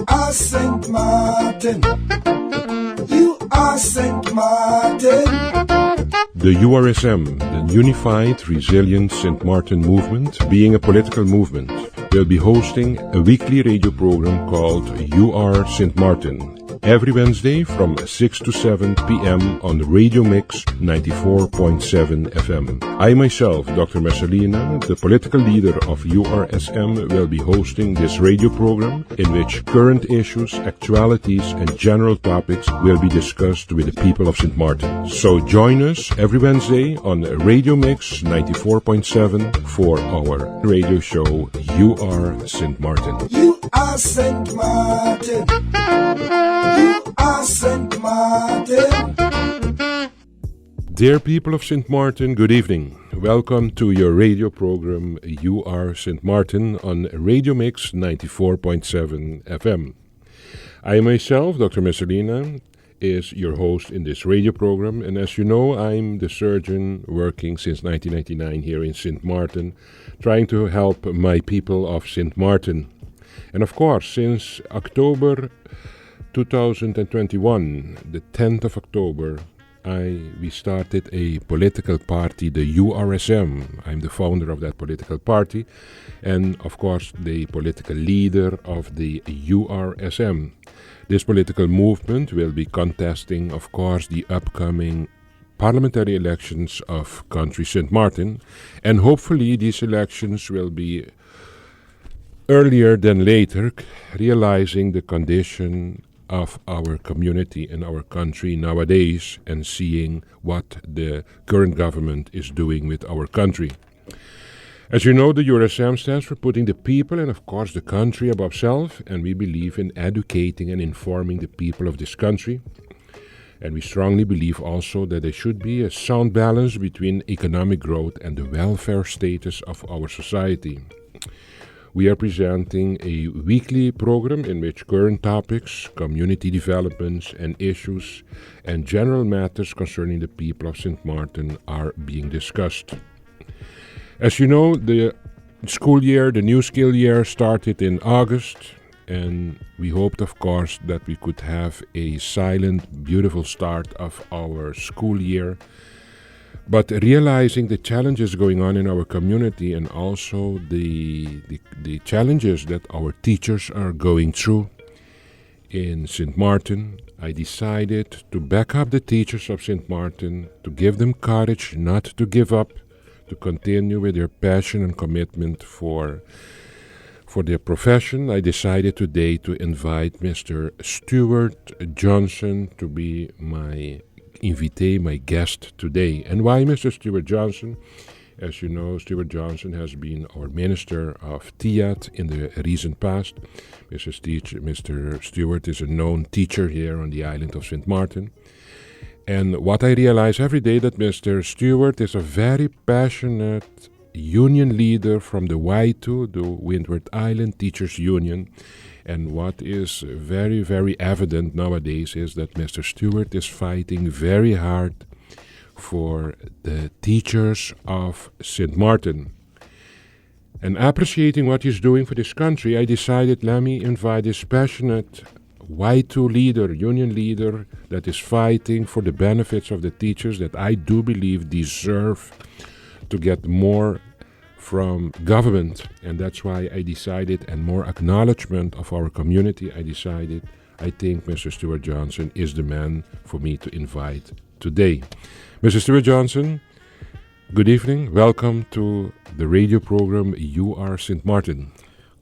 are Sint Maarten. You are Sint Maarten. The URSM, the Unified Resilient Sint Maarten Movement, being a political movement, will be hosting a weekly radio program called You Are Sint Maarten, every Wednesday from 6 to 7 p.m. on Radio Mix 94.7 FM. I myself, Dr. Mercelina, the political leader of URSM, will be hosting this radio program in which current issues, actualities and general topics will be discussed with the people of Sint Maarten. So join us every Wednesday on Radio Mix 94.7 for our radio show You Are Sint Maarten. You are Sint Maarten. You are Sint Maarten. Dear people of Sint Maarten, good evening. Welcome to your radio program You Are Sint Maarten on Radio Mix 94.7 FM. I myself, Dr. Mercelina, is your host in this radio program, and as you know, I'm the surgeon working since 1999 here in Sint Maarten, trying to help my people of Sint Maarten. And of course, since October 2021, the 10th of October, we started a political party, the URSM. I'm the founder of that political party and, of course, the political leader of the URSM. This political movement will be contesting, of course, the upcoming parliamentary elections of country Sint Maarten, and hopefully these elections will be earlier than later, realizing the condition of our community and our country nowadays and seeing what the current government is doing with our country. As you know, the URSM stands for putting the people and of course the country above self, and we believe in educating and informing the people of this country. And we strongly believe also that there should be a sound balance between economic growth and the welfare status of our society. We are presenting a weekly program in which current topics, community developments and issues and general matters concerning the people of Sint Maarten are being discussed. As you know, the new school year started in August, and we hoped, of course, that we could have a silent, beautiful start of our school year. But realizing the challenges going on in our community and also the challenges that our teachers are going through in Sint Maarten, I decided to back up the teachers of Sint Maarten, to give them courage not to give up, to continue with their passion and commitment for their profession. I decided today to invite Mr. Stuart Johnson to be my invité, my guest today. And why Mr. Stuart Johnson? As you know, Stuart Johnson has been our Minister of TIAT in the recent past. Mr. Stuart is a known teacher here on the island of Sint Maarten. And what I realize every day that Mr. Stuart is a very passionate union leader from the WITU, the Windward Island Teachers Union. And what is very, very evident nowadays is that Mr. Stuart is fighting very hard for the teachers of Sint Maarten. And appreciating what he's doing for this country, I decided let me invite this passionate WITU leader, union leader, that is fighting for the benefits of the teachers that I do believe deserve to get more from government, and that's why I decided, and more acknowledgement of our community, I think Mr. Stuart Johnson is the man for me to invite today. Mr. Stuart Johnson, good evening. Welcome to the radio program You Are Sint Maarten.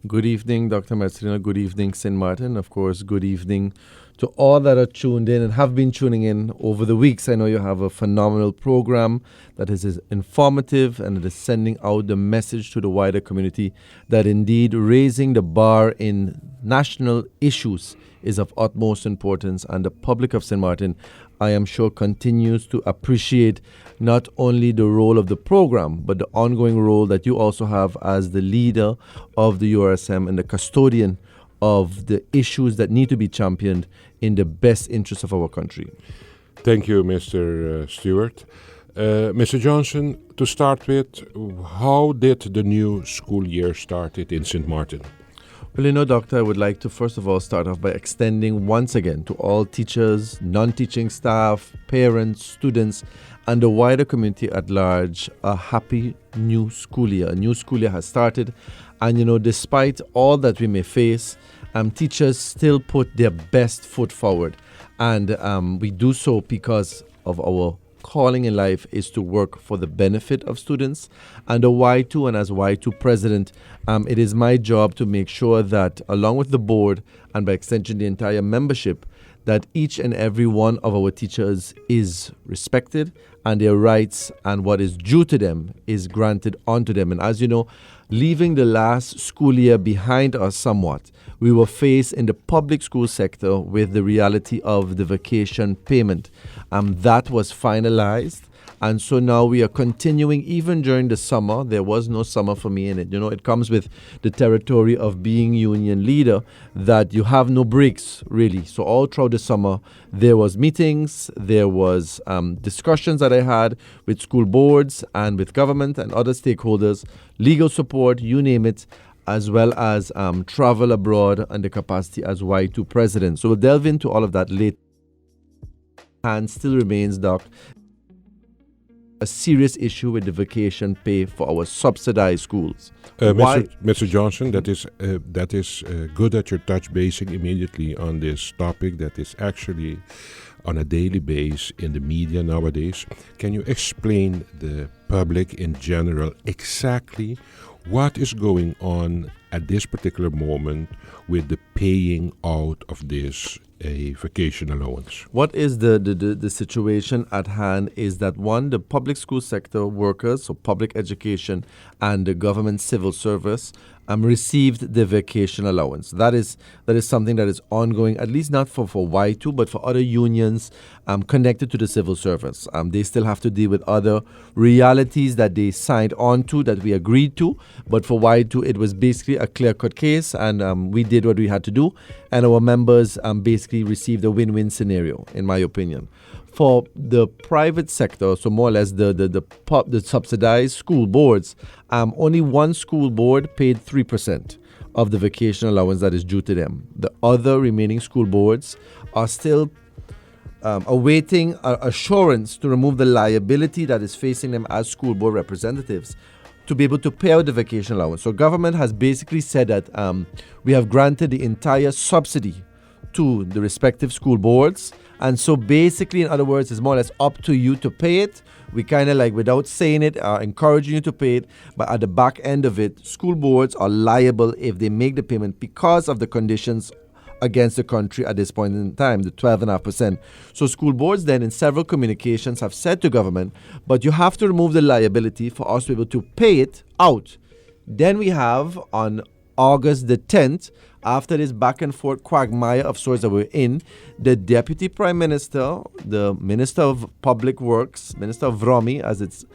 Good evening, Dr. Mercelina. Good evening, Sint Maarten. Of course, good evening to all that are tuned in and have been tuning in over the weeks. I know you have a phenomenal program that is informative and it is sending out the message to the wider community that indeed raising the bar in national issues is of utmost importance, and the public of Sint Maarten, I am sure, continues to appreciate not only the role of the program, but the ongoing role that you also have as the leader of the URSM and the custodian of the issues that need to be championed in the best interest of our country. Thank you, Mr. Stuart. Mr. Johnson, to start with, how did the new school year started in Sint Maarten? Well, you know, Doctor, I would like to first of all start off by extending once again to all teachers, non-teaching staff, parents, students, and the wider community at large a happy new school year. A new school year has started, and you know, despite all that we may face, teachers still put their best foot forward, and we do so because of our calling in life is to work for the benefit of students. And the WITU, and as WITU President, it is my job to make sure that, along with the board and by extension the entire membership, that each and every one of our teachers is respected and their rights and what is due to them is granted onto them. And as you know, leaving the last school year behind us somewhat, we were faced in the public school sector with the reality of the vacation payment. That was finalized. And so now we are continuing, even during the summer. There was no summer for me in it. You know, it comes with the territory of being union leader that you have no breaks, really. So all throughout the summer, there was meetings, there was discussions that I had with school boards and with government and other stakeholders, legal support, you name it, as well as travel abroad and the capacity as WITU President. So we'll delve into all of that later. And still remains, Doc, a serious issue with the vacation pay for our subsidized schools. Mr. Johnson, that is good that you're touch basing immediately on this topic that is actually on a daily basis in the media nowadays. Can you explain the public in general exactly what is going on at this particular moment with the paying out of this a vacation allowance? What is the situation at hand is that, one, the public school sector workers, so public education and the government civil service received the vacation allowance. That is something that is ongoing, at least not for WITU, but for other unions connected to the civil service. They still have to deal with other realities that they signed on to, that we agreed to. But for WITU, it was basically a clear-cut case, and we did what we had to do. And our members basically received a win-win scenario, in my opinion. For the private sector, so more or less the subsidized school boards, only one school board paid 3% of the vacation allowance that is due to them. The other remaining school boards are still awaiting assurance to remove the liability that is facing them as school board representatives to be able to pay out the vacation allowance. So government has basically said that we have granted the entire subsidy to the respective school boards. And so basically, in other words, it's more or less up to you to pay it. We kind of like, without saying it, are encouraging you to pay it. But at the back end of it, school boards are liable if they make the payment because of the conditions against the country at this point in time, the 12.5%. So school boards then in several communications have said to government, but you have to remove the liability for us to be able to pay it out. Then we have on August the 10th, after this back and forth quagmire of sorts that we're in, the Deputy Prime Minister, the Minister of Public Works, Minister of Vromi, as it's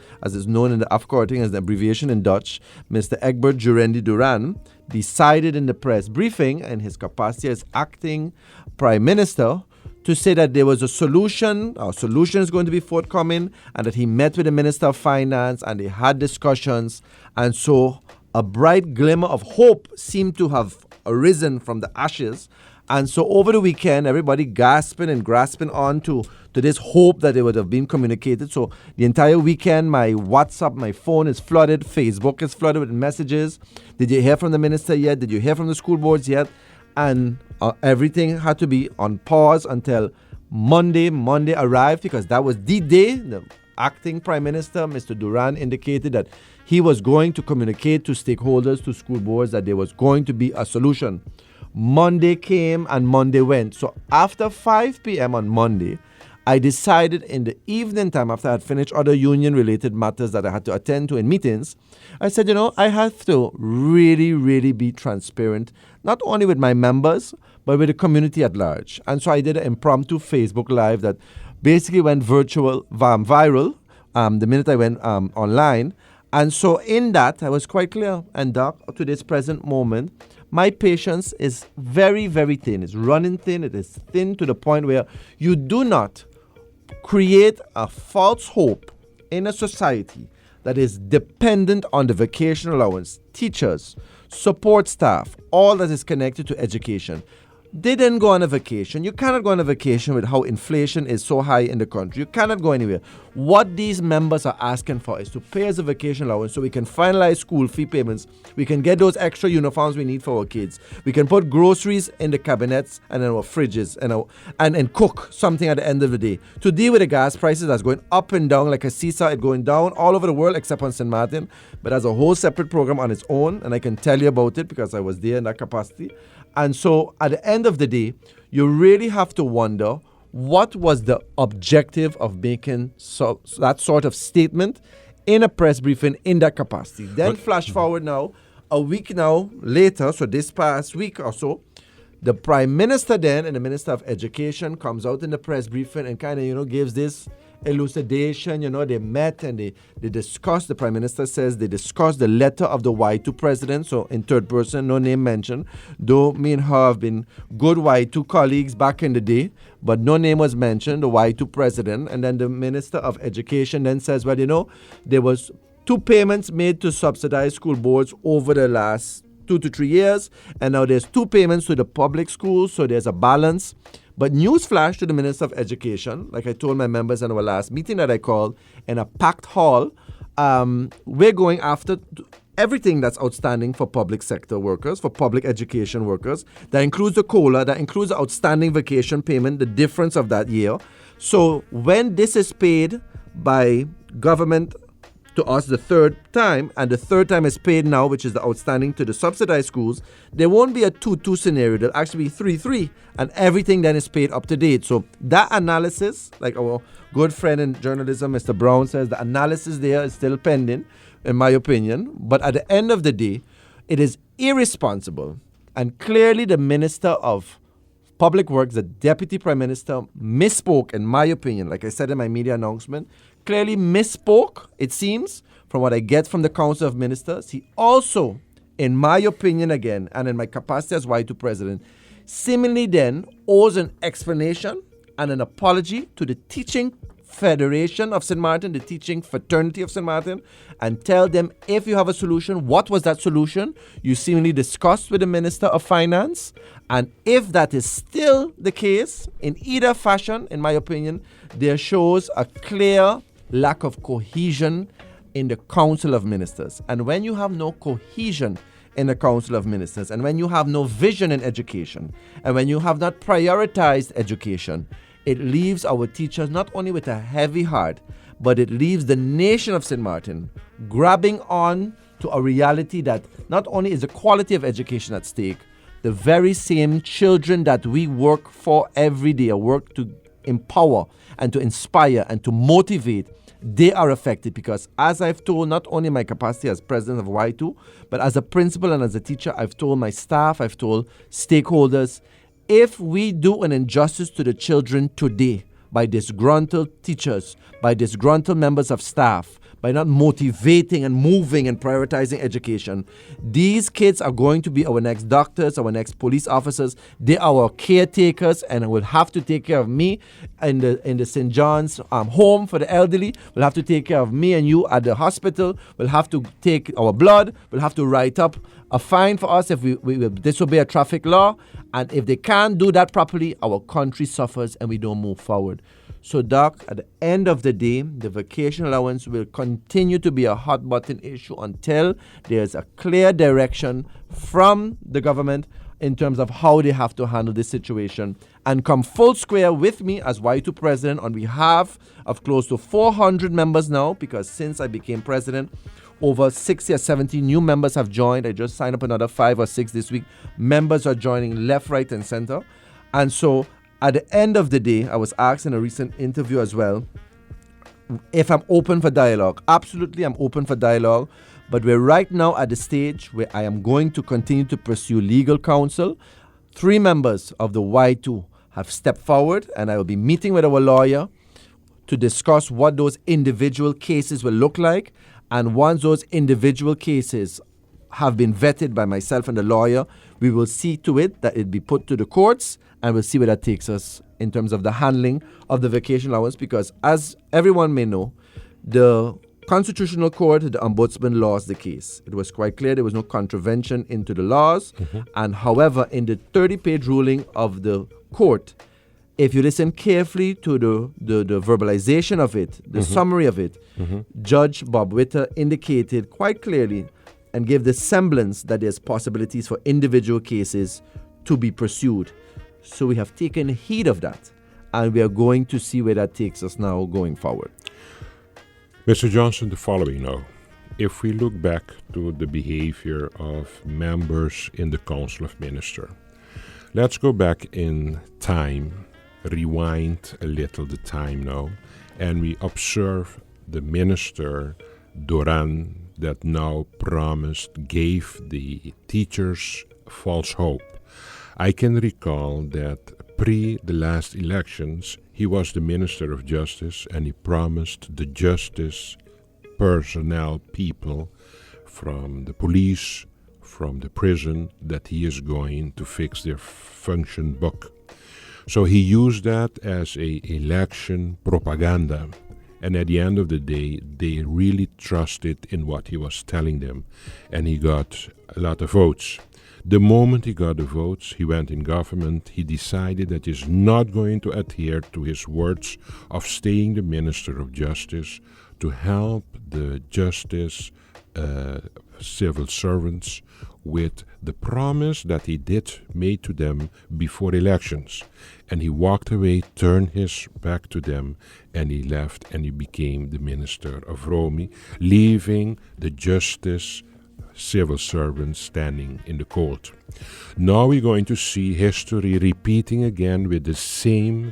known in the afkorting as the abbreviation in Dutch, Mr. Egbert Jurendi Duran, decided in the press briefing in his capacity as acting Prime Minister to say that there was a solution is going to be forthcoming, and that he met with the Minister of Finance and they had discussions, and so a bright glimmer of hope seemed to have arisen from the ashes. And so over the weekend, everybody gasping and grasping on to this hope that it would have been communicated. So the entire weekend, my WhatsApp, my phone is flooded. Facebook is flooded with messages. Did you hear from the minister yet? Did you hear from the school boards yet? And everything had to be on pause until Monday. Monday arrived because that was the day the acting Prime Minister, Mr. Duran, indicated that he was going to communicate to stakeholders, to school boards, that there was going to be a solution. Monday came and Monday went. So after 5 p.m. on Monday, I decided in the evening time, after I had finished other union-related matters that I had to attend to in meetings, I said, I have to really, really be transparent, not only with my members, but with the community at large. And so I did an impromptu Facebook Live that basically went viral the minute I went online. And so in that, I was quite clear. And Doc, to this present moment, my patience is very, very thin. It's running thin. It is thin to the point where you do not create a false hope in a society that is dependent on the vacation allowance. Teachers, support staff, all that is connected to education. They didn't go on a vacation. You cannot go on a vacation with how inflation is so high in the country. You cannot go anywhere. What these members are asking for is to pay us a vacation allowance so we can finalize school fee payments. We can get those extra uniforms we need for our kids. We can put groceries in the cabinets and in our fridges and cook something at the end of the day. To deal with the gas prices that's going up and down like a seesaw, it's going down all over the world except on St. Maarten. But as a whole separate program on its own, and I can tell you about it because I was there in that capacity. And so at the end of the day, you really have to wonder what was the objective of making that sort of statement in a press briefing in that capacity. Then flash forward now, a week now later, so this past week or so, the Prime Minister then and the Minister of Education comes out in the press briefing and kind of, gives this elucidation. They met and they discussed, the Prime Minister says they discussed the letter of the WITU President, so in third person, no name mentioned, though me and her have been good WITU colleagues back in the day, but no name was mentioned, the WITU President. And then the Minister of Education then says, well, there was 2 payments made to subsidized school boards over the last 2 to 3 years, and now there's 2 payments to the public schools, so there's a balance. But newsflash to the Minister of Education, like I told my members in our last meeting that I called in a packed hall, we're going after everything that's outstanding for public sector workers, for public education workers. That includes the COLA, that includes the outstanding vacation payment, the difference of that year. So when this is paid by government to us the third time, and the third time is paid now, which is the outstanding to the subsidized schools, there won't be a 2-2 scenario. There'll actually be 3-3, and everything then is paid up to date. So that analysis, like our good friend in journalism, Mr. Brown, says, the analysis there is still pending, in my opinion. But at the end of the day, it is irresponsible. And clearly the Minister of Public Works, the Deputy Prime Minister, misspoke, in my opinion, like I said in my media announcement, clearly misspoke, it seems, from what I get from the Council of Ministers. He also, in my opinion again, and in my capacity as WITU President, seemingly then owes an explanation and an apology to the Teaching Federation of St. Maarten, the Teaching Fraternity of St. Maarten, and tell them if you have a solution, what was that solution you seemingly discussed with the Minister of Finance, and if that is still the case, in either fashion, in my opinion, there shows a clear lack of cohesion in the Council of Ministers. And when you have no cohesion in the Council of Ministers, and when you have no vision in education, and when you have not prioritized education, it leaves our teachers not only with a heavy heart, but it leaves the nation of St. Maarten grabbing on to a reality that not only is the quality of education at stake, the very same children that we work for every day, work to empower and to inspire and to motivate, they are affected. Because as I've told, not only my capacity as president of WITU, but as a principal and as a teacher, I've told my staff, I've told stakeholders, if we do an injustice to the children today by disgruntled teachers, by disgruntled members of staff, by not motivating and moving and prioritizing education, these kids are going to be our next doctors, our next police officers. They are our caretakers and will have to take care of me in the St. John's home for the elderly. Will have to take care of me and you at the hospital. Will have to take our blood. Will have to write up a fine for us if we disobey a traffic law. And if they can't do that properly, our country suffers and we don't move forward. So, Doc, at the end of the day, the vacation allowance will continue to be a hot button issue until there's a clear direction from the government in terms of how they have to handle this situation, and come full square with me as WITU President on behalf of close to 400 members now, because since I became president, over 60 or 70 new members have joined. I just signed up another 5 or 6 this week. Members are joining left, right, and center. And so at the end of the day, I was asked in a recent interview as well if I'm open for dialogue. Absolutely, I'm open for dialogue. But we're right now at the stage where I am going to continue to pursue legal counsel. 3 members of the WITU have stepped forward, and I will be meeting with our lawyer to discuss what those individual cases will look like. And once those individual cases have been vetted by myself and the lawyer, we will see to it that it be put to the courts, and we'll see where that takes us in terms of the handling of the vacation allowance. Because as everyone may know, the Constitutional Court, the Ombudsman lost the case. It was quite clear there was no contravention into the laws. And however, in the 30-page ruling of the court, if you listen carefully to the verbalization of it, the summary of it, Judge Bob Witter indicated quite clearly and gave the semblance that there's possibilities for individual cases to be pursued. So we have taken heed of that, and we are going to see where that takes us now going forward. Mr. Johnson, the following now. If we look back to the behavior of members in the Council of Ministers, let's go back in time, rewind a little the time now, and we observe the minister, Duran, that now gave the teachers false hope. I can recall that pre the last elections, he was the Minister of Justice, and he promised the justice personnel, people from the police, from the prison, that he is going to fix their function book. So he used that as a election propaganda. And at the end of the day, they really trusted in what he was telling them. And he got a lot of votes. The moment he got the votes, he went in government. He decided that he's not going to adhere to his words of staying the Minister of Justice to help the justice civil servants with the promise that he made to them before elections. And he walked away, turned his back to them, and he left, and he became the Minister of Romy, leaving the justice civil servants standing in the cold. Now we're going to see history repeating again with the same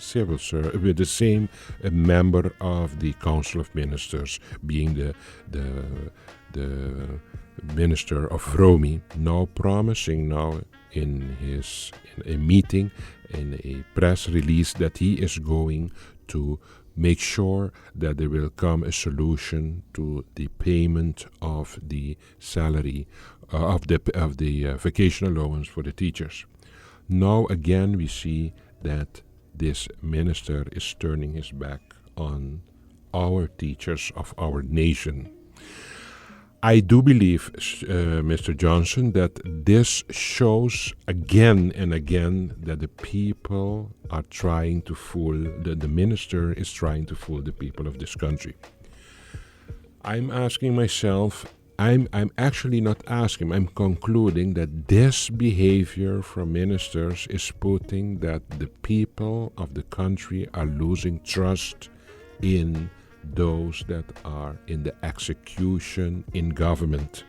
member of the Council of Ministers, being the Minister of Romy, now promising now in a meeting, in a press release, that he is going to make sure that there will come a solution to the payment of the salary of the vacation allowance for the teachers. Now again we see that this minister is turning his back on our teachers of our nation. I do believe, Mr. Johnson, that this shows again and again that the people are trying to fool, the minister is trying to fool the people of this country. I'm asking myself, I'm actually not asking, I'm concluding that this behavior from ministers is putting that the people of the country are losing trust in those that are in the execution in government.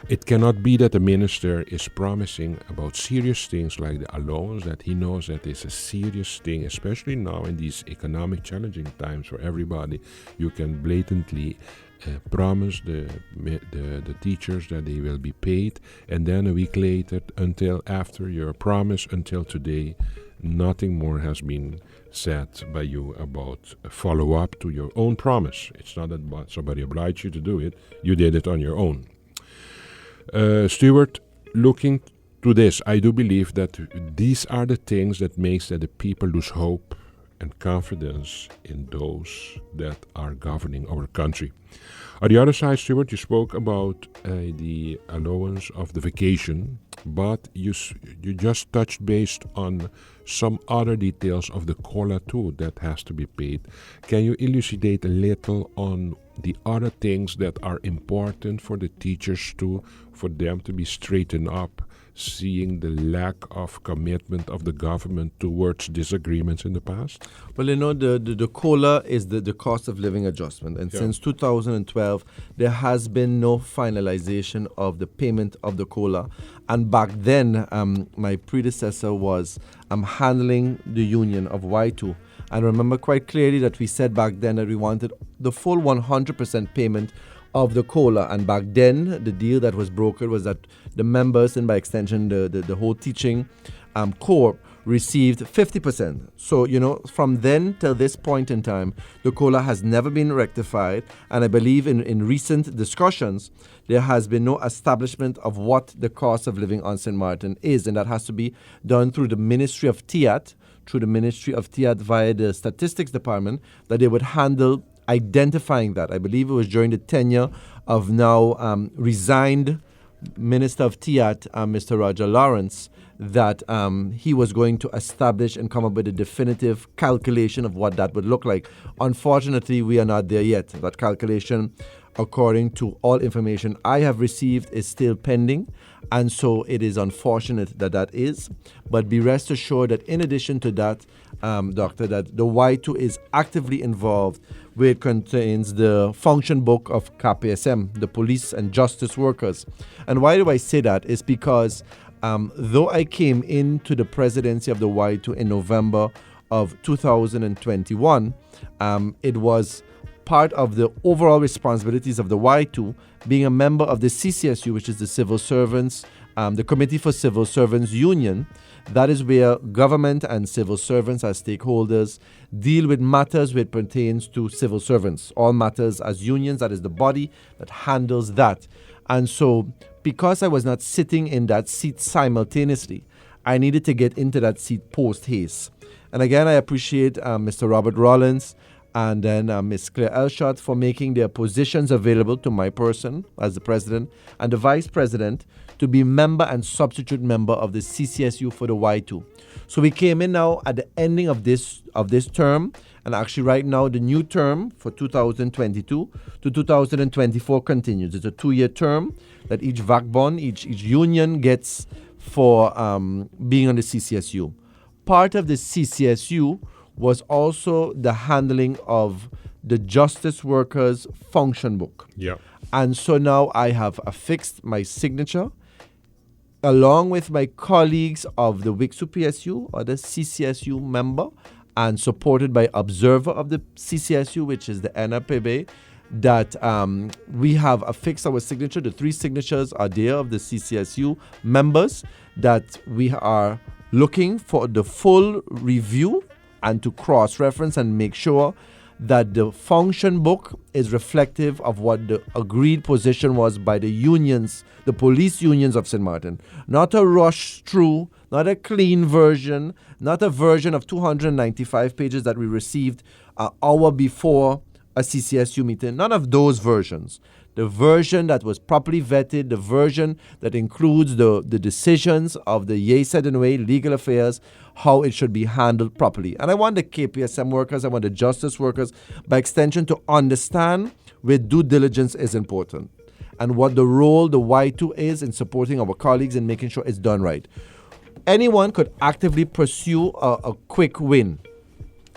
It cannot be that the minister is promising about serious things like the allowance, that he knows that is a serious thing, especially now in these economic challenging times for everybody. You can blatantly promise the teachers that they will be paid, and then a week later, until after your promise, until today, nothing more has been said by you about follow-up to your own promise. It's not that somebody obliged you to do it. You did it on your own. Stuart, looking to this, I do believe that these are the things that makes that the people lose hope and confidence in those that are governing our country. On the other side, Stuart, you spoke about the allowance of the vacation, but you just touched based on some other details of the COLA too that has to be paid. Can you elucidate a little on the other things that are important for the teachers too, for them to be straightened up, seeing the lack of commitment of the government towards disagreements in the past? Well, you know, the COLA is the cost of living adjustment. And since 2012, there has been no finalization of the payment of the COLA. And back then, my predecessor was handling the union of WITU. And I remember quite clearly that we said back then that we wanted the full 100% payment of the COLA. And back then, the deal that was brokered was that the members, and by extension the whole teaching corps, received 50%. So, you know, from then till this point in time, the COLA has never been rectified. And I believe in recent discussions, there has been no establishment of what the cost of living on Sint Maarten is. And that has to be done through the Ministry of TIAT, via the Statistics Department, that they would handle identifying that. I believe it was during the tenure of now resigned Minister of TIAT, Mr. Roger Lawrence, that he was going to establish and come up with a definitive calculation of what that would look like. Unfortunately, we are not there yet. That calculation, according to all information I have received, is still pending. And so it is unfortunate that that is. But be rest assured that in addition to that, Doctor, that the WITU is actively involved where it contains the function book of KPSM, the police and justice workers. And why do I say that? Is because though I came into the presidency of the WITU in November of 2021, it was part of the overall responsibilities of the WITU being a member of the CCSU, which is the Civil Servants, the Committee for Civil Servants Union. That is where government and civil servants as stakeholders deal with matters which pertains to civil servants. All matters as unions, that is the body that handles that. And so because I was not sitting in that seat simultaneously, I needed to get into that seat post-haste. And again, I appreciate Mr. Robert Rollins and then Ms. Claire Elshot for making their positions available to my person as the president and the vice president to be member and substitute member of the CCSU for the WITU. So we came in now at the ending of this term, and actually right now the new term for 2022 to 2024 continues. It's a 2-year term that each VACBON, each union gets for being on the CCSU. Part of the CCSU was also the handling of the Justice Workers Function Book. Yeah. And so now I have affixed my signature along with my colleagues of the WITU PSU or the CCSU member and supported by observer of the CCSU, which is the NRPB, that we have affixed our signature. The 3 signatures are there of the CCSU members that we are looking for the full review and to cross-reference and make sure that the function book is reflective of what the agreed position was by the unions, the police unions of Sint Maarten. Not a rush through, not a clean version, not a version of 295 pages that we received an hour before a CCSU meeting. None of those versions. The version that was properly vetted, the version that includes the decisions of the Yea Said and Way legal affairs, how it should be handled properly. And I want the KPSM workers, I want the justice workers, by extension, to understand where due diligence is important and what the role the WITU is in supporting our colleagues and making sure it's done right. Anyone could actively pursue a quick win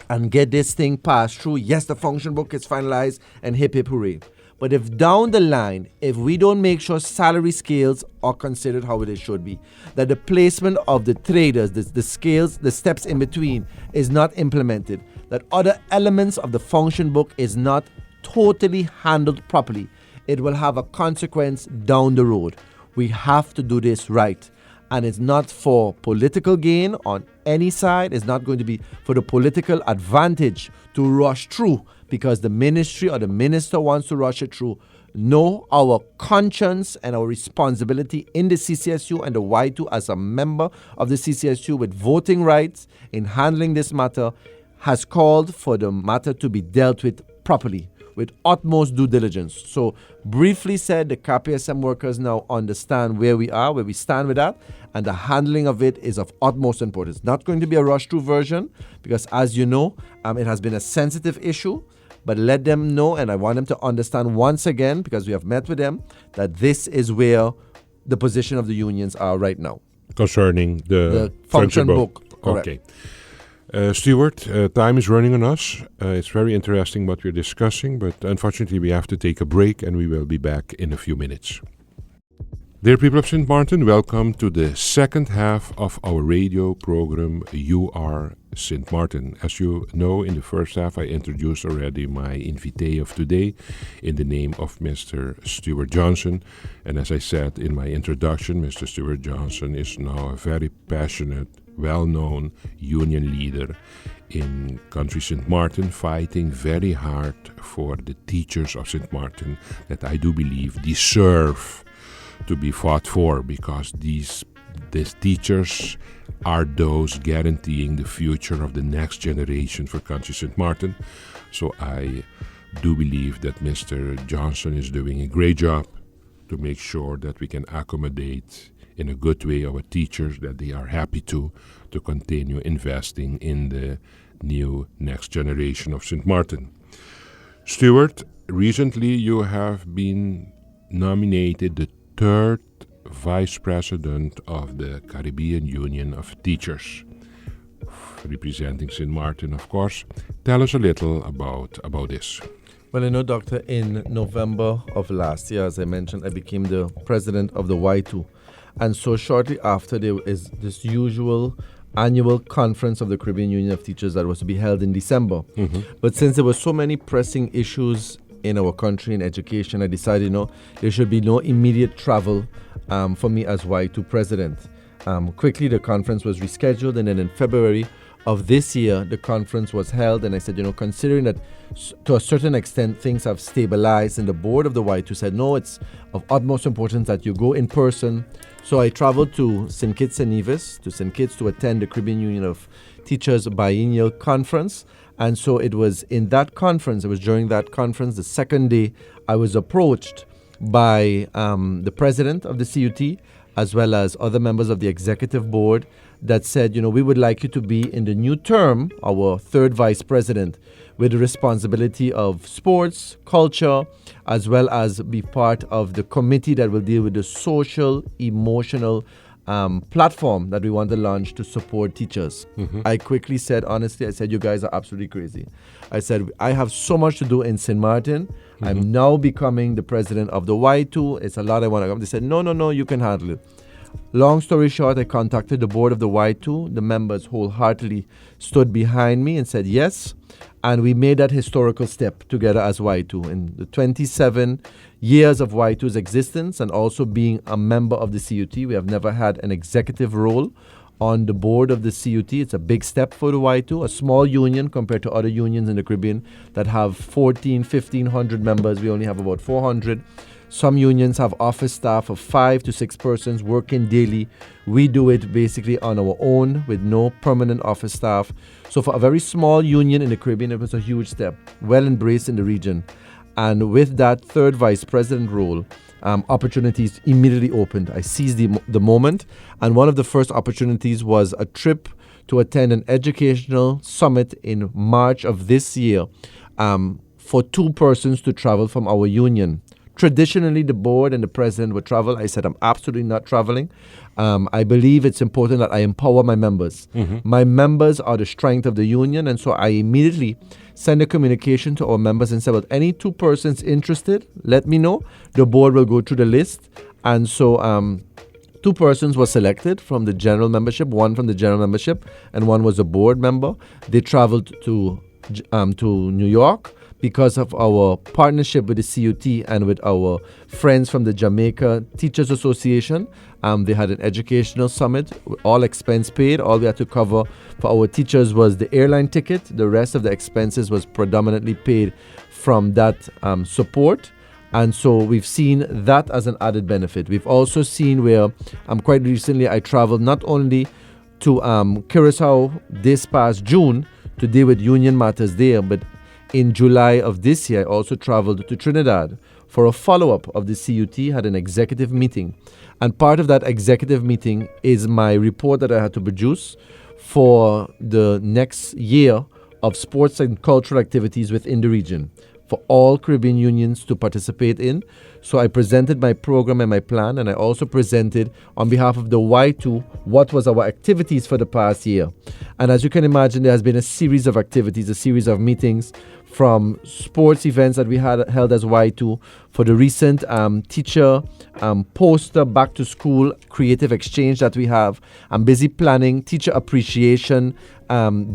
and get this thing passed through. Yes, the function book is finalized and hip hip hooray. But if down the line, if we don't make sure salary scales are considered how it should be, that the placement of the traders, the scales, the steps in between is not implemented, that other elements of the function book is not totally handled properly, it will have a consequence down the road. We have to do this right. And it's not for political gain on any side. It's not going to be for the political advantage to rush through because the ministry or the minister wants to rush it through. No, our conscience and our responsibility in the CCSU and the WITU as a member of the CCSU with voting rights in handling this matter has called for the matter to be dealt with properly, with utmost due diligence. So briefly said, the KPSM workers now understand where we are, where we stand with that, and the handling of it is of utmost importance. It's not going to be a rush-through version because, as you know, it has been a sensitive issue, but let them know, and I want them to understand once again, because we have met with them, that this is where the position of the unions are right now. Concerning the function book. Correct. Okay. Stuart, time is running on us. It's very interesting what we're discussing, but unfortunately we have to take a break and we will be back in a few minutes. Dear people of Sint Maarten, welcome to the second half of our radio program, You Are Sint Maarten. As you know, in the first half I introduced already my invitee of today in the name of Mr. Stuart Johnson. And as I said in my introduction, Mr. Stuart Johnson is now a very passionate, well-known union leader in country Sint Maarten, fighting very hard for the teachers of Sint Maarten that I do believe deserve to be fought for, because these teachers are those guaranteeing the future of the next generation for country Sint Maarten. So I do believe that Mr. Johnson is doing a great job to make sure that we can accommodate in a good way our teachers, that they are happy to continue investing in the new next generation of Sint Maarten. Stuart, recently you have been nominated the third Vice President of the Caribbean Union of Teachers, representing Sint Maarten, of course. Tell us a little about this. Well, Doctor, in November of last year, as I mentioned, I became the president of the WITU. And so shortly after, there is this usual annual conference of the Caribbean Union of Teachers that was to be held in December. But since there were so many pressing issues in our country in education, I decided, there should be no immediate travel for me as WITU president. Quickly, the conference was rescheduled, and then in February of this year, the conference was held, and I said, considering that to a certain extent things have stabilized, and the board of the WITU said, no, it's of utmost importance that you go in person. So I traveled to St. Kitts and Nevis, to St. Kitts, to attend the Caribbean Union of Teachers biennial conference. And so it was during that conference, the second day, I was approached by the president of the CUT, as well as other members of the executive board, that said, we would like you to be in the new term, our third vice president, with the responsibility of sports, culture, as well as be part of the committee that will deal with the social, emotional platform that we want to launch to support teachers. I quickly said, honestly, you guys are absolutely crazy. I said, I have so much to do in Sint Maarten. I'm now becoming the president of the WITU. It's a lot I want to come. They said, no, you can handle it. Long story short, I contacted the board of the WITU. The members wholeheartedly stood behind me and said yes. And we made that historical step together as WITU. In the 27 years of WITU's existence and also being a member of the CUT, we have never had an executive role on the board of the CUT. It's a big step for the WITU, a small union compared to other unions in the Caribbean that have 1,500 members. We only have about 400. Some unions have office staff of 5 to 6 persons working daily. We do it basically on our own with no permanent office staff. So for a very small union in the Caribbean, it was a huge step, well embraced in the region. And with that third vice president role, opportunities immediately opened. I seized the moment. And one of the first opportunities was a trip to attend an educational summit in March of this year for 2 persons to travel from our union. Traditionally, the board and the president would travel. I said, I'm absolutely not traveling. I believe it's important that I empower my members. My members are the strength of the union. And so I immediately sent a communication to our members and said, well, any 2 persons interested, let me know. The board will go through the list. And so 2 persons were selected from the general membership, 1 from the general membership, and 1 was a board member. They traveled to New York, because of our partnership with the CUT and with our friends from the Jamaica Teachers Association. They had an educational summit, all expense paid. All we had to cover for our teachers was the airline ticket. The rest of the expenses was predominantly paid from that support. And so we've seen that as an added benefit. We've also seen where quite recently I traveled not only to Curacao this past June to deal with union matters there, but in July of this year, I also traveled to Trinidad for a follow-up of the CUT, had an executive meeting. And part of that executive meeting is my report that I had to produce for the next year of sports and cultural activities within the region for all Caribbean unions to participate in. So I presented my program and my plan, and I also presented on behalf of the WITU what was our activities for the past year. And as you can imagine, there has been a series of activities, a series of meetings, from sports events that we had held as WITU for the recent teacher poster back to school creative exchange that we have. I'm busy planning teacher appreciation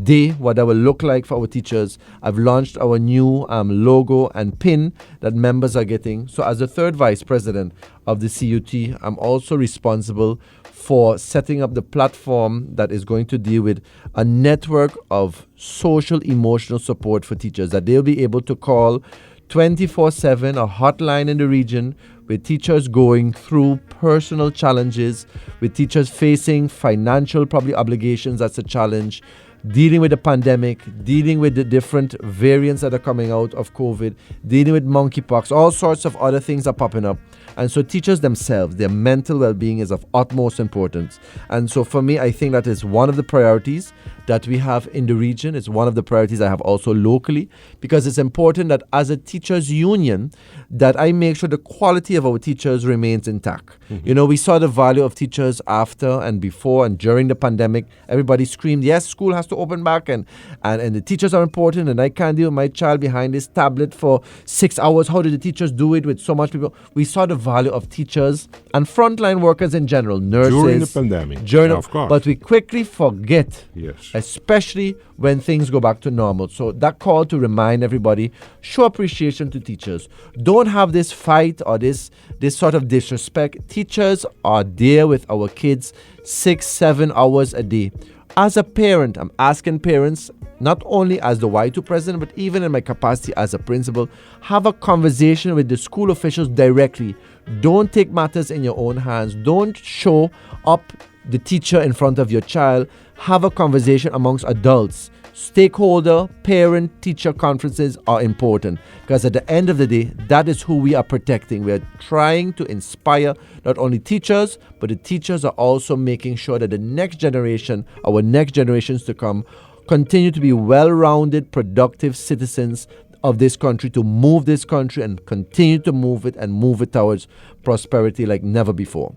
day, what that will look like for our teachers. I've launched our new logo and pin that members are getting. So as the third vice president of the CUT, I'm also responsible for setting up the platform that is going to deal with a network of social emotional support for teachers that they'll be able to call 24/7, a hotline in the region with teachers going through personal challenges, with teachers facing financial probably obligations, that's a challenge, dealing with the pandemic, dealing with the different variants that are coming out of COVID, dealing with monkeypox, all sorts of other things are popping up. And so teachers themselves, their mental well-being is of utmost importance. And so for me, I think that is one of the priorities that we have in the region. It's one of the priorities I have also locally, because it's important that as a teachers union, that I make sure the quality of our teachers remains intact. You know, we saw the value of teachers after and before and during the pandemic. Everybody screamed, yes, school has to open back and the teachers are important, and I can't deal with my child behind this tablet for 6 hours. How did the teachers do it with so much people? We saw the value of teachers and frontline workers in general, nurses. During the pandemic, of course. But we quickly forget, yes, especially when things go back to normal. So that call to remind everybody, show appreciation to teachers. Don't have this fight or this sort of disrespect. Teachers are there with our kids 6-7 hours a day. As a parent, I'm asking parents, not only as the WITU president, but even in my capacity as a principal, have a conversation with the school officials directly. Don't take matters in your own hands. Don't show up the teacher in front of your child. Have a conversation amongst adults. Stakeholder, parent, teacher conferences are important, because at the end of the day, that is who we are protecting. We are trying to inspire not only teachers, but the teachers are also making sure that the next generation, our next generations to come, continue to be well-rounded, productive citizens of this country, to move this country and continue to move it towards prosperity like never before.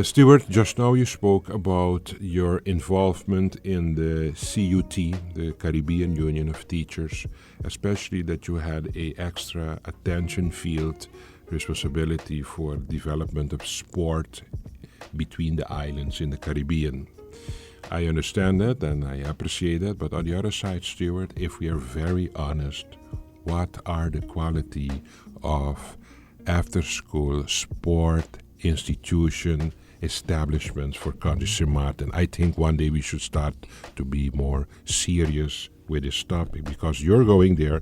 Stuart, just now you spoke about your involvement in the CUT, the Caribbean Union of Teachers, especially that you had a extra attention field responsibility for development of sport between the islands in the Caribbean. I understand that and I appreciate that, but on the other side, Stuart, if we are very honest, what are the quality of after-school sport institution establishments for Country Sint Maarten? I think one day we should start to be more serious with this topic, because you're going there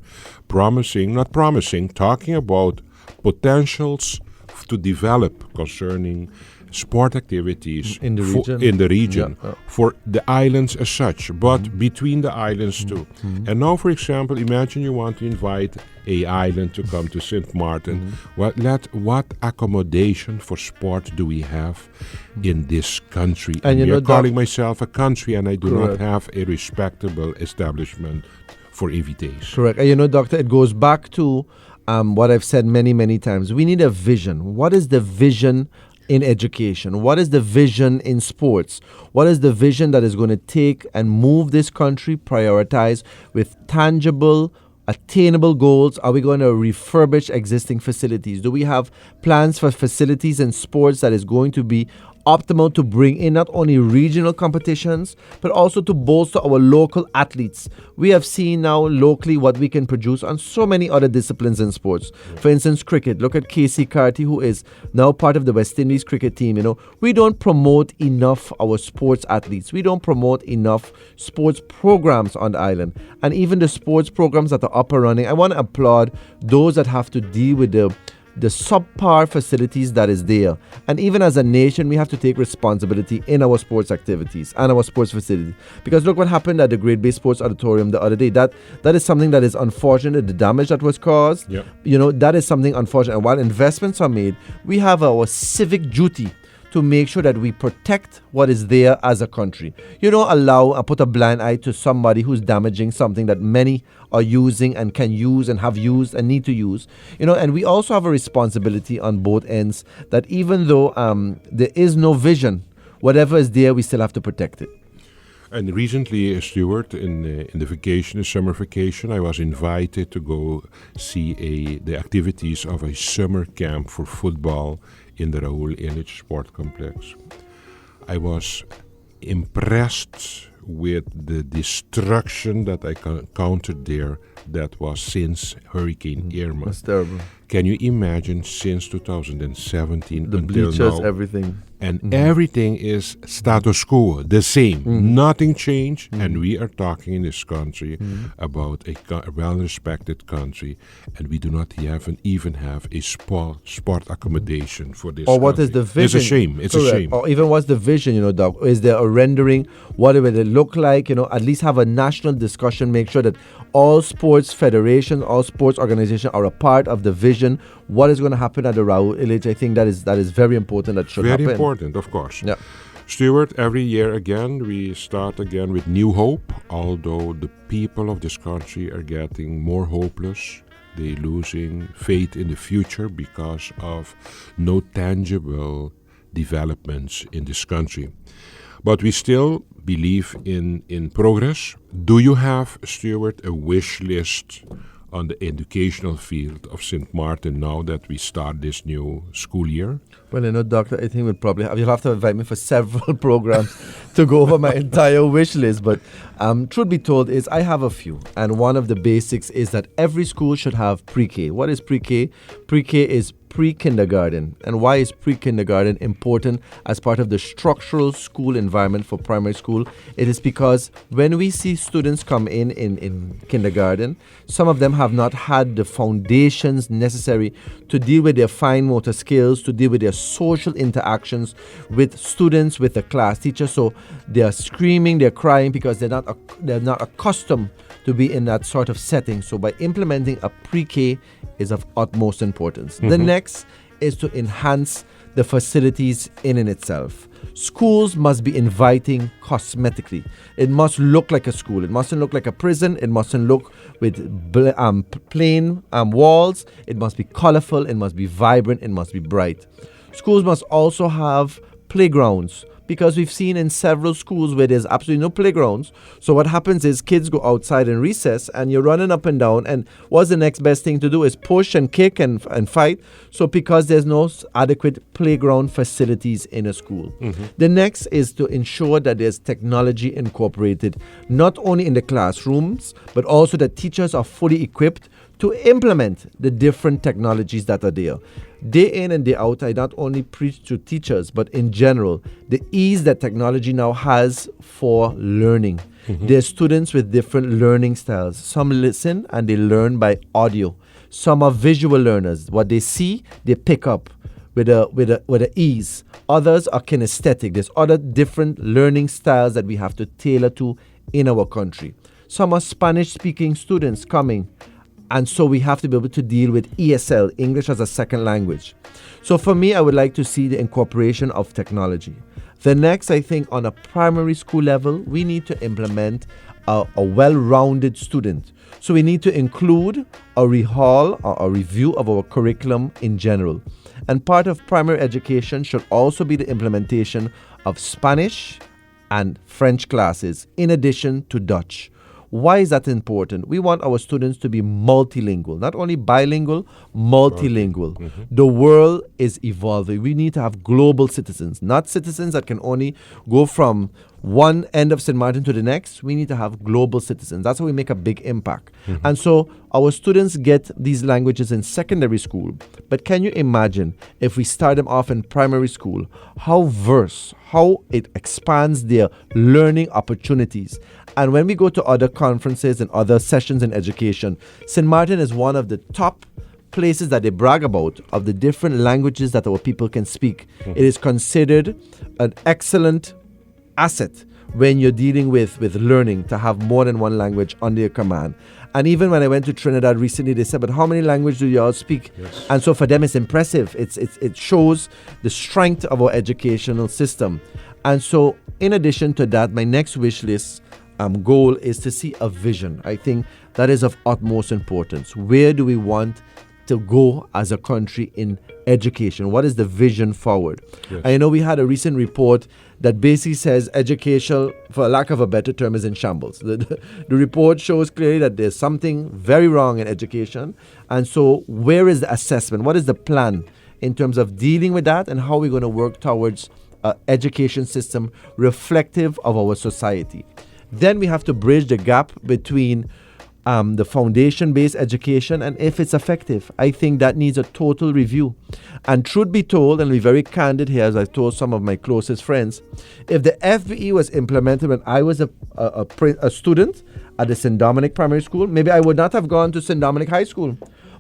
talking about potentials to develop concerning sport activities in the region, for the islands as such, but between the islands too. And now, for example, imagine you want to invite a island to come to Sint Maarten. What accommodation for sport do we have in this country? And we are calling myself a country, and I do not have a respectable establishment for invitations. Correct. And Doctor, it goes back to what I've said many, many times. We need a vision. What is the vision in education? What is the vision in sports? What is the vision that is going to take and move this country, prioritize with tangible, attainable goals? Are we going to refurbish existing facilities? Do we have plans for facilities and sports that is going to be optimal to bring in not only regional competitions, but also to bolster our local athletes? We have seen now locally what we can produce on so many other disciplines in sports. For instance, cricket. Look at Casey Carty, who is now part of the West Indies cricket team. We don't promote enough our sports athletes. We don't promote enough sports programs on the island. And even the sports programs that are up and running, I want to applaud those that have to deal with the subpar facilities that is there. And even as a nation, we have to take responsibility in our sports activities and our sports facilities. Because look what happened at the Great Bay Sports Auditorium the other day. That is something that is unfortunate, the damage that was caused. Yep. That is something unfortunate. And while investments are made, we have our civic duty to make sure that we protect what is there as a country. You don't allow and put a blind eye to somebody who's damaging something that many are using and can use and have used and need to use. And we also have a responsibility on both ends that even though there is no vision, whatever is there, we still have to protect it. And recently, Stuart, in the vacation, the summer vacation, I was invited to go see the activities of a summer camp for football in the Raoul Illich Sport Complex. I was impressed with the destruction that I encountered there that was since Hurricane Irma. That's terrible. Can you imagine since 2017 The until bleachers, now? everything. And everything is status quo, the same. Nothing changed. And we are talking in this country about a well-respected country, and we do not even have a sport accommodation for this Or what country. is the vision? It's a shame. It's Correct. a shame. Or even what's the vision, Doc? Is there a rendering? What will it look like? At least have a national discussion. Make sure that all sports federations, all sports organizations are a part of the vision. What is going to happen at the Raoul Village? I think that is very important. That should happen. Very important, of course. Yeah. Stuart, every year again, we start again with new hope, although the people of this country are getting more hopeless. They're losing faith in the future because of no tangible developments in this country. But we still believe in progress. Do you have, Stuart, a wish list on the educational field of Sint Maarten now that we start this new school year? Well, Doctor, I think you'll have to invite me for several programs to go over my entire wish list. But truth be told is I have a few. And one of the basics is that every school should have pre-K. What is pre-K? Pre-K is pre-kindergarten. And why is pre-kindergarten important as part of the structural school environment for primary school? It is because when we see students come in kindergarten, some of them have not had the foundations necessary to deal with their fine motor skills, to deal with their social interactions with students, with the class teacher. So they are screaming, they're crying because they're not accustomed to be in that sort of setting. So by implementing a pre-K is of utmost importance. The next is to enhance the facilities in itself. Schools must be inviting cosmetically. It must look like a school. It mustn't look like a prison. It mustn't look with plain walls. It must be colorful. It must be vibrant. It must be bright. Schools must also have playgrounds, because we've seen in several schools where there's absolutely no playgrounds. So what happens is kids go outside in recess and you're running up and down, and what's the next best thing to do is push and kick and fight. So because there's no adequate playground facilities in a school. The next is to ensure that there's technology incorporated, not only in the classrooms, but also that teachers are fully equipped to implement the different technologies that are there. Day in and day out, I not only preach to teachers, but in general, the ease that technology now has for learning. There's students with different learning styles. Some listen and they learn by audio. Some are visual learners. What they see, they pick up with a ease. Others are kinesthetic. There's other different learning styles that we have to tailor to in our country. Some are Spanish-speaking students coming, and so we have to be able to deal with ESL, English as a second language. So for me, I would like to see the incorporation of technology. The next, I think, on a primary school level, we need to implement a well-rounded student. So we need to include a rehaul or a review of our curriculum in general. And part of primary education should also be the implementation of Spanish and French classes, in addition to Dutch. Why is that important? We want our students to be multilingual, not only bilingual, multilingual. The world is evolving. We need to have global citizens, not citizens that can only go from one end of St. Maarten to the next. We need to have global citizens. That's how we make a big impact. And so our students get these languages in secondary school. But can you imagine if we start them off in primary school, how it expands their learning opportunities. And when we go to other conferences and other sessions in education, St. Maarten is one of the top places that they brag about of the different languages that our people can speak. It is considered an excellent asset when you're dealing with learning to have more than one language under your command. And even when I went to Trinidad recently, they said, but how many languages do y'all speak? Yes. And so for them, it's impressive. It shows the strength of our educational system. And so in addition to that, my next wish list goal is to see a vision. I think that is of utmost importance. Where do we want to go as a country in education? What is the vision forward? Yes. I know we had a recent report that basically says education, for lack of a better term, is in shambles. The report shows clearly that there's something very wrong in education. And so where is the assessment? What is the plan in terms of dealing with that, and how are we going to work towards an education system reflective of our society? Then we have to bridge the gap between the foundation-based education, and if it's effective. I think that needs a total review. And truth be told, and be very candid here, as I told some of my closest friends, if the FBE was implemented when I was a student at the St. Dominic Primary School, maybe I would not have gone to St. Dominic High School.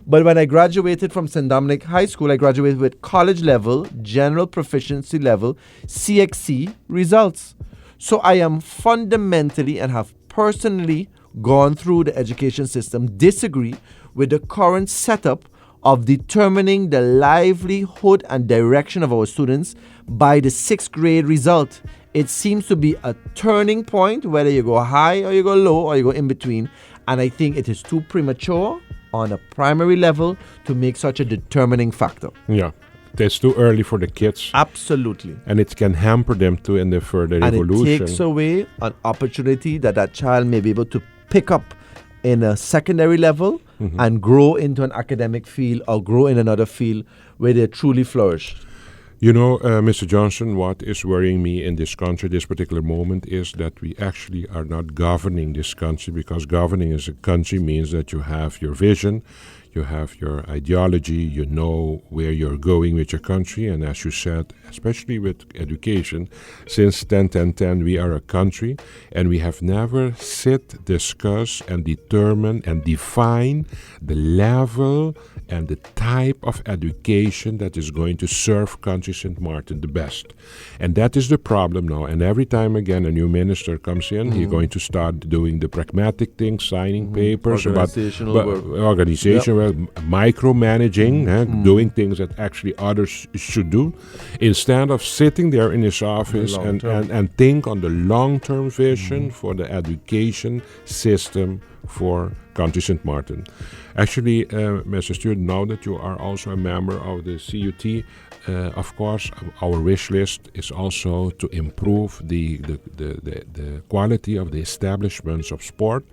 But when I graduated from St. Dominic High School, I graduated with college level, general proficiency level, CXC results. So I am fundamentally and have personally gone through the education system, disagree with the current setup of determining the livelihood and direction of our students by the 6th grade result. It seems to be a turning point, whether you go high or you go low or you go in between. And I think it is too premature on a primary level to make such a determining factor. Yeah. It's too early for the kids. Absolutely. And it can hamper them too in the further evolution. And it takes away an opportunity that child may be able to pick up in a secondary level and grow into an academic field or grow in another field where they truly flourish. You know, Mr. Johnson, what is worrying me in this country, this particular moment, is that we actually are not governing this country, because governing as a country means that you have your vision, you have your ideology, you know where you're going with your country. And as you said, especially with education, since 10-10-10, we are a country, and we have never sit, discuss, and determine and define the level and the type of education that is going to serve country Sint Maarten the best. And that is the problem now. And every time again a new minister comes in, he's going to start doing the pragmatic things, signing papers, organizational work, micromanaging, doing things that actually others should do, instead of sitting there in his office and think on the long-term vision for the education system for country Sint Maarten. Actually, Mr. Stuart, now that you are also a member of the CUT, of course, our wish list is also to improve the quality of the establishments of sport,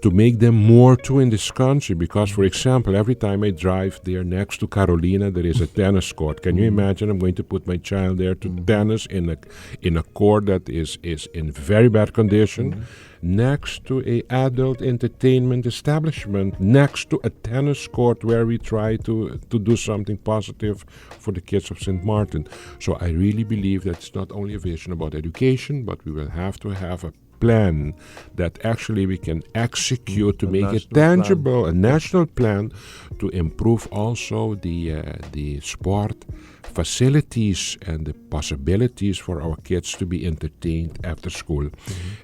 to make them more too in this country. Because, for example, every time I drive there next to Carolina, there is a tennis court. Can you imagine? I'm going to put my child there to tennis in a court that is in very bad condition, next to a adult entertainment establishment, next to a tennis court where we try to do something positive for the kids of St. Maarten. So I really believe that it's not only a vision about education, but we will have to have a plan that actually we can execute to make it tangible, a national plan to improve also the sport facilities and the possibilities for our kids to be entertained after school.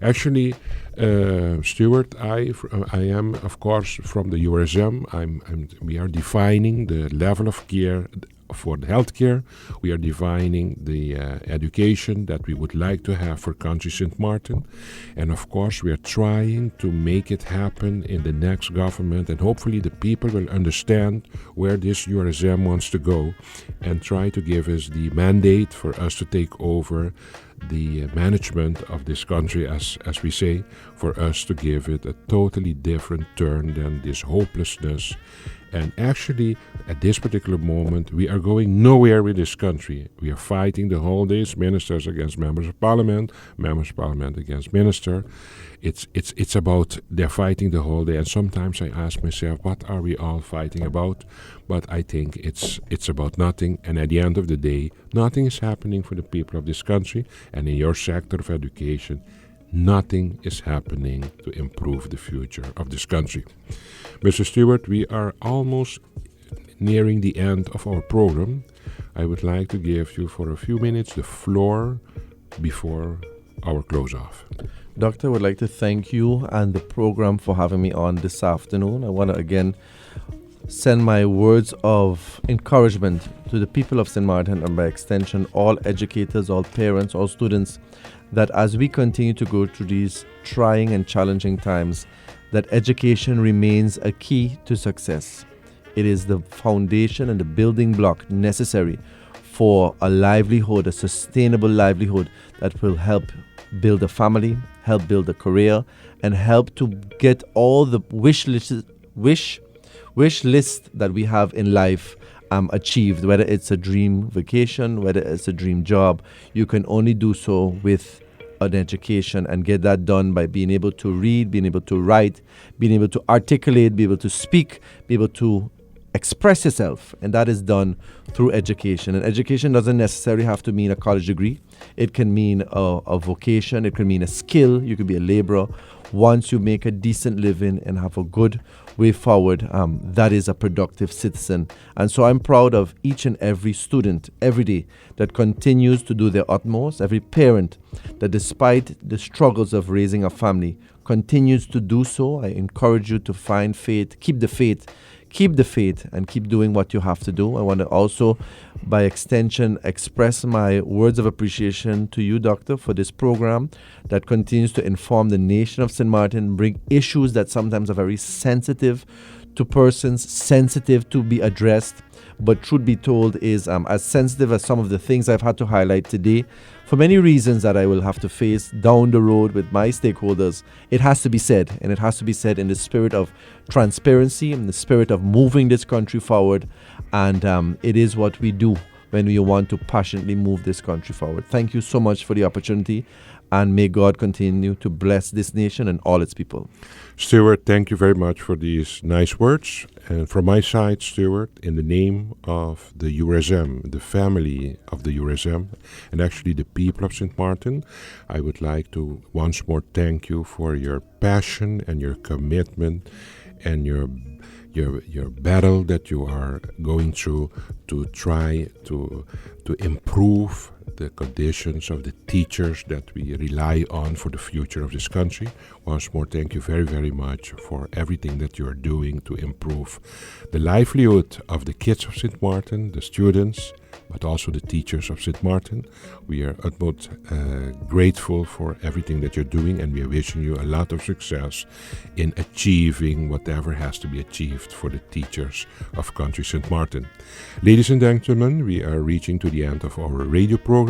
Actually, Stuart, I am, of course, from the URSM. We are defining the level of care for the healthcare. We are defining the education that we would like to have for country Sint Maarten. And of course, we are trying to make it happen in the next government. And hopefully the people will understand where this URSM wants to go and try to give us the mandate for us to take over the management of this country, as we say, for us to give it a totally different turn than this hopelessness. And actually, at this particular moment, we are going nowhere with this country. We are fighting the whole days, ministers against members of parliament against minister. It's about they're fighting the whole day. And sometimes I ask myself, what are we all fighting about? But I think it's about nothing. And at the end of the day, nothing is happening for the people of this country. And in your sector of education, nothing is happening to improve the future of this country. Mr. Stuart, we are almost nearing the end of our program. I would like to give you for a few minutes the floor before our close-off. Doctor, I would like to thank you and the program for having me on this afternoon. I want to again send my words of encouragement to the people of St. Maarten and by extension all educators, all parents, all students, that as we continue to go through these trying and challenging times, that education remains a key to success. It is the foundation and the building block necessary for a livelihood, a sustainable livelihood that will help build a family, help build a career, and help to get all the wish list that we have in life achieved, whether it's a dream vacation, whether it's a dream job. You can only do so with an education and get that done by being able to read, being able to write, being able to articulate, be able to speak, be able to express yourself. And that is done through education. And education doesn't necessarily have to mean a college degree. It can mean a vocation. It can mean a skill. You could be a laborer. Once you make a decent living and have a good way forward, that is a productive citizen. And so I'm proud of each and every student every day that continues to do their utmost, every parent that despite the struggles of raising a family continues to do so. I encourage you to find faith, keep the faith, and keep doing what you have to do. I want to also, by extension, express my words of appreciation to you, Doctor, for this program that continues to inform the nation of Sint Maarten, bring issues that sometimes are very sensitive to persons, sensitive to be addressed, but truth be told is as sensitive as some of the things I've had to highlight today. For many reasons that I will have to face down the road with my stakeholders, it has to be said, and it has to be said in the spirit of transparency, in the spirit of moving this country forward, and it is what we do when we want to passionately move this country forward. Thank you so much for the opportunity, and may God continue to bless this nation and all its people. Stuart, thank you very much for these nice words. And from my side, Stuart, in the name of the URSM, the family of the URSM, and actually the people of Sint Maarten, I would like to once more thank you for your passion and your commitment and your battle that you are going through to try to improve the conditions of the teachers that we rely on for the future of this country. Once more, thank you very, very much for everything that you are doing to improve the livelihood of the kids of Sint Maarten, the students, but also the teachers of Sint Maarten. We are utmost grateful for everything that you're doing, and we are wishing you a lot of success in achieving whatever has to be achieved for the teachers of country Sint Maarten. Ladies and gentlemen, we are reaching to the end of our radio program.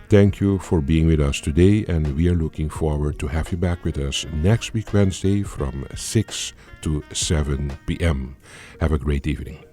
Thank you for being with us today, and we are looking forward to have you back with us next week, Wednesday, from 6 to 7 p.m. Have a great evening.